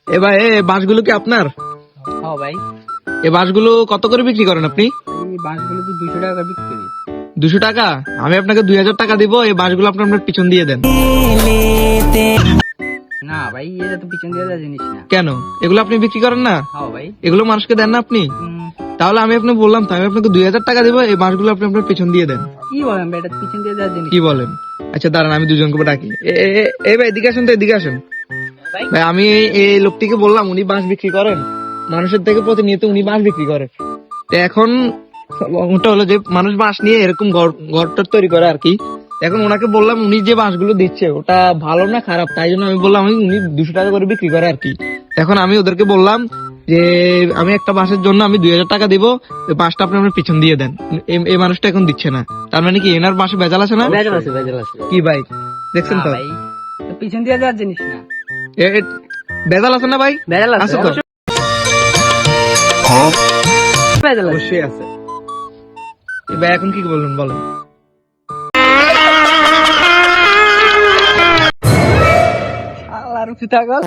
এ ভাই, এ বাঁশগুলো কি আপনার? হ্যাঁ ভাই, এই বাঁশগুলো কত করে বিক্রি করেন আপনি? এই বাঁশগুলো তো 200 টাকা বিক্রি করি। 200 টাকা? আমি আপনাকে 2000 টাকা দিব, এই বাঁশগুলো আপনি আপনার পিছন দিয়ে দেন। না ভাই, এটা তো পিছন দিয়ে দেওয়া জিনিস না। কেন? এগুলো আপনি বিক্রি করেন না? হ্যাঁ ভাই। এগুলো মানুষকে দেন না আপনি? তাহলে আমি আপনাকে বললাম তো, আমি আপনাকে 2000 টাকা দিব, এই বাঁশগুলো আপনি আপনার পিছন দিয়ে দেন। কি বলেন ভাই, এটা তো পিছন দিয়ে দেওয়া জিনিস। কি বলেন? আচ্ছা দাঁড়ান, আমি দুজনকে ডাকি। এই ভাই এদিকে আসেন তো, এদিকে আসেন। ভাই ভাই আমি এই লোকটিকে বললাম, উনি বাঁশ বিক্রি করেন, মানুষের থেকে প্রতিনিয়ত উনি বাঁশ বিক্রি করেন। তো এখন ওটা হলো যে মানুষ বাঁশ নিয়ে এরকম ঘরটা তৈরি করে আর কি। এখন ওনাকে বললাম, উনি যে বাঁশগুলো দিচ্ছে ওটা ভালো না খারাপ, তাই জন্য আমি বললাম উনি 200 টাকা করে বিক্রি করে আর কি। এখন আমি ওদেরকে বললাম যে আমি একটা বাঁশের জন্য আমি 2000 টাকা দিব, ওই বাঁশটা আপনি আমার পিছন দিয়ে দেন। এই মানুষটা এখন দিচ্ছে না, তার মানে কি এনার বাঁশে ভেজাল আছে না? ভেজাল আছে, ভেজাল আছে। কি ভাই দেখছেন না তো? ভাই, তো পিছন দিয়ে দেওয়ার জিনিস না। ভেজাল আছে না ভাই? ভেজাল আছে আছে তো? অবশ্যই, ভেজাল আছে। অবশ্যই আছে। এ ভাই এখন কি বলবেন বলেন? আল্লাহর পিতা গো।